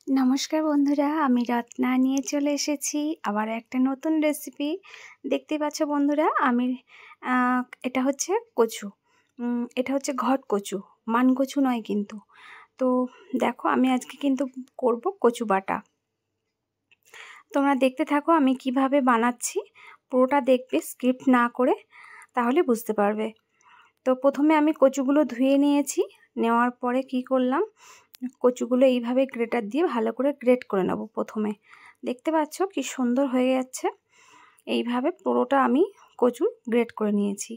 নমস্কার বন্ধুরা, আমি রত্না নিয়ে চলে এসেছি আবার একটা নতুন রেসিপি। দেখতে পাচ্ছ বন্ধুরা, আমি এটা হচ্ছে কচু, এটা হচ্ছে ঘট কচু, মান কচু নয় কিন্তু। তো দেখো, আমি আজকে কিন্তু করব কচু বাটা। তোমরা দেখতে থাকো আমি কিভাবে বানাচ্ছি, পুরোটা দেখবে স্কিপ না করে, তাহলে বুঝতে পারবে। তো প্রথমে আমি কচুগুলো ধুয়ে নিয়েছি। নেওয়ার পরে কি করলাম, কচুগুলো এইভাবে গ্রেটার দিয়ে ভালো করে গ্রেট করে নেব। প্রথমে দেখতে পাচ্ছ কি সুন্দর হয়ে যাচ্ছে। এইভাবে পুরোটা আমি কচু গ্রেট করে নিয়েছি।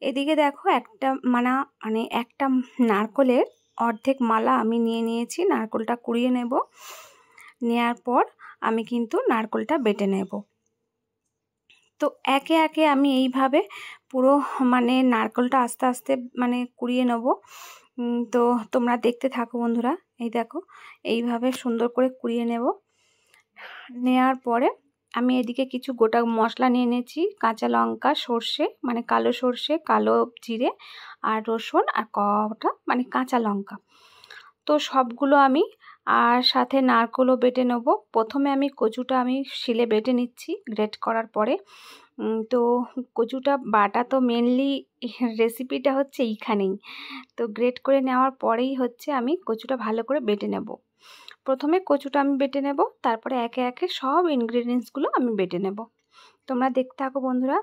এদিকে দেখো একটা নারকলের অর্ধেক মালা আমি নিয়ে নিয়েছি। নারকলটা কুড়িয়ে নেব। নেয়ার পর আমি কিন্তু নারকলটা বেটে নেব। তো একে একে আমি এইভাবে পুরো নারকলটা আস্তে আস্তে কুড়িয়ে নেব। তো তোমরা দেখতে থাকো বন্ধুরা। এই দেখো, এইভাবে সুন্দর করে কুড়িয়ে নেব। নেয়ার পরে আমি এদিকে কিছু গোটা মশলা নিয়ে নিয়েছি। কাঁচা লঙ্কা, সর্ষে কালো সর্ষে, কালো জিরে আর রসুন আর কটা কাঁচা লঙ্কা। তো সবগুলো আমি, আর সাথে নারকলও বেটে নেব। প্রথমে আমি কচুটা শিলে বেটে নিচ্ছি গ্রেট করার পরে। তো কচুটা বাটা তো মেনলি রেসিপিটা হচ্ছে এইখানেই। তো গ্রেট করে নেওয়ার পরেই হচ্ছে আমি কচুটা ভালো করে বেটে নেব। প্রথমে কচুটা আমি বেটে নেব, তারপরে একে একে সব ইনগ্রেডিয়েন্টসগুলো আমি বেটে নেব। তোমরা দেখতে থাকো বন্ধুরা।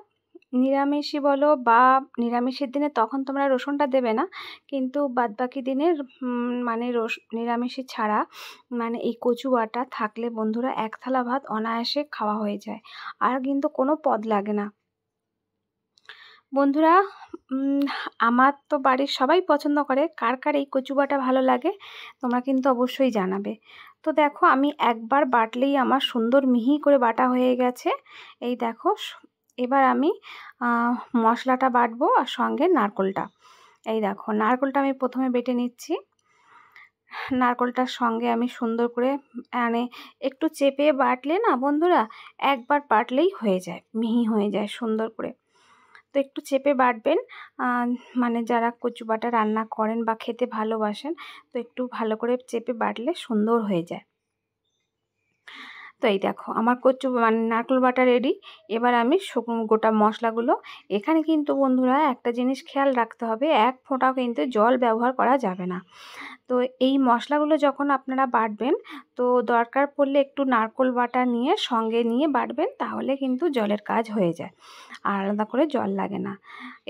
নিরামিষই বলো বা নিরামিষের দিনে তখন তোমরা রসুনটা দেবে না, কিন্তু বাদবাকি দিনের নিরামিষই ছাড়া এই কচু বাটা থাকলে বন্ধুরা এক থালা ভাত অনায়াসে খাওয়া হয়ে যায়, আর কিন্তু কোনো পদ লাগে না বন্ধুরা। আমার তো বাড়ির সবাই পছন্দ করে। কার কার এই কচু বাটা ভালো লাগে তোমরা কিন্তু অবশ্যই জানাবে। তো দেখো, আমি একবার বাটলেই আমার সুন্দর মিহি করে বাটা হয়ে গেছে। এই দেখো, এবার আমি মশলাটা বাটবো আর সঙ্গে নারকলটা। এই দেখো, নারকলটা আমি প্রথমে বেটে নিচ্ছি। নারকলটার সঙ্গে আমি সুন্দর করে একটু চেপে বাটলে না বন্ধুরা, একবার বাটলেই হয়ে যায়, মিহি হয়ে যায় সুন্দর করে। তো একটু চেপে বাটবেন, যারা কচু বাটা রান্না করেন বা খেতে ভালোবাসেন, তো একটু ভালো করে চেপে বাটলে সুন্দর হয়ে যায়। তো এই দেখো, আমার কচু নারকেল বাটা রেডি। এবার আমি গোটা মশলাগুলো, এখানে কিন্তু বন্ধুরা একটা জিনিস খেয়াল রাখতে হবে, এক ফোঁটাও কিন্তু জল ব্যবহার করা যাবে না। তো এই মশলাগুলো যখন আপনারা বাটবেন, তো দরকার পড়লে একটু নারকেল বাটা নিয়ে সঙ্গে নিয়ে বাটবেন, তাহলে কিন্তু জলের কাজ হয়ে যায়, আর আলাদা করে জল লাগে না।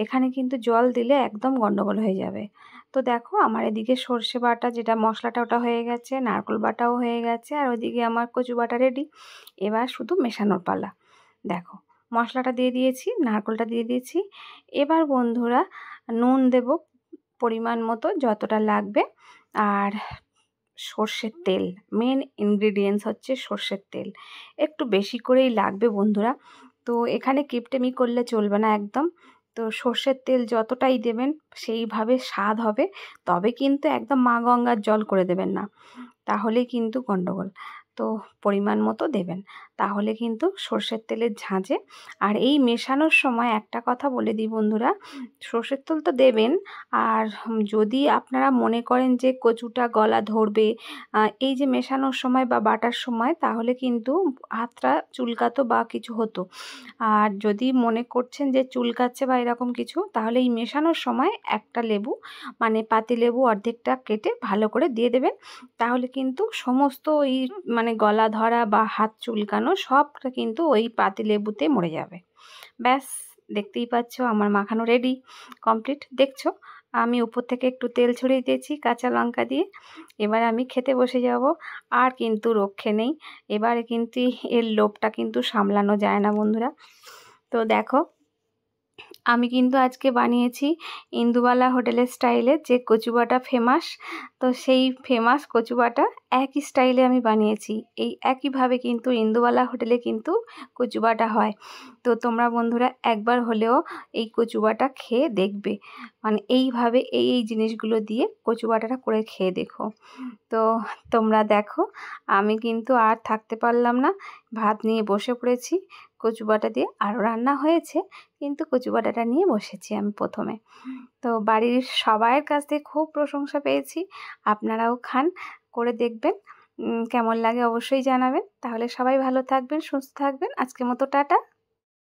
এখানে কিন্তু জল দিলে একদম গন্ডগোল হয়ে যাবে। তো দেখো, আমার এদিকে সর্ষে বাটা যেটা মশলাটা ওটা হয়ে গেছে, নারকেল বাটাও হয়ে গেছে, আর ওইদিকে আমার কচু বাটা রেডি। এবার শুধু মেশানোর পালা। দেখো, মশলাটা দিয়ে দিয়েছি, নারকেলটা দিয়ে দিয়েছি। এবার বন্ধুরা নুন দেব পরিমাণ মতো, যতটা লাগবে। আর সর্ষের তেল, মেন ইনগ্রিডিয়েন্টস হচ্ছে সর্ষের তেল, একটু বেশি করেই লাগবে বন্ধুরা। তো এখানে কিপটেমি করলে চলবে না একদম। তো সর্ষের তেল যতটাই দেবেন সেইভাবে স্বাদ হবে, তবে কিন্তু একদম মা গঙ্গার জল করে দেবেন না, তাহলে কিন্তু গন্ডগোল। তো পরিমাণ মতো দেবেন, তাহলে কিন্তু সর্ষের তেলের ঝাঁঝে। আর এই মেশানোর সময় একটা কথা বলে দিই বন্ধুরা, সর্ষের তেল তো দেবেন, আর যদি আপনারা মনে করেন যে কচুটা গলা ধরবে এই যে মেশানোর সময় বা বাটার সময়, তাহলে কিন্তু হাতটা চুলকাতো বা কিছু হতো। আর যদি মনে করছেন যে চুলকাচ্ছে বা এরকম কিছু, তাহলে এই মেশানোর সময় একটা লেবু পাতিলেবু অর্ধেকটা কেটে ভালো করে দিয়ে দেবেন, তাহলে কিন্তু সমস্ত ওই গলা ধরা বা হাত চুলকানো সবটা কিন্তু ওই পাতিলেবুতে মরে যাবে। ব্যাস, দেখতেই পাচ্ছ আমার মাখানো রেডি, কমপ্লিট। দেখছো, আমি উপর থেকে একটু তেল ছড়িয়ে দিয়েছি কাঁচা লঙ্কা দিয়ে। এবার আমি খেতে বসে যাব, আর কিন্তু রক্ষে নেই। এবারে কিন্তু এর লোভটা কিন্তু সামলানো যায় না বন্ধুরা। তো দেখো, আমি কিন্তু আজকে বানিয়েছি ইন্দুবালা হোটেলের স্টাইলে যে কচু বাটা ফেমাস। তো সেই ফেমাস কচু বাটা একই স্টাইলে আমি বানিয়েছি। এই একইভাবে কিন্তু ইন্দুবালা হোটেলে কিন্তু কচু বাটা হয়। তো তোমরা বন্ধুরা একবার হলেও এই কচু বাটা খেয়ে দেখবে, এইভাবে এই জিনিসগুলো দিয়ে কচু বাটাটা করে খেয়ে দেখো। তো তোমরা দেখো, আমি কিন্তু আর থাকতে পারলাম না, ভাত নিয়ে বসে পড়েছি। কচু বাটা দিয়ে আরও রান্না হয়েছে, কিন্তু কচু বাটাটা নিয়ে বসেছি আমি প্রথমে। তো বাড়ির সবাইয়ের কাছ থেকে খুব প্রশংসা পেয়েছি। আপনারাও খান, করে দেখবেন, কেমন লাগে অবশ্যই জানাবেন। তাহলে সবাই ভালো থাকবেন, সুস্থ থাকবেন। আজকের মতো টাটা।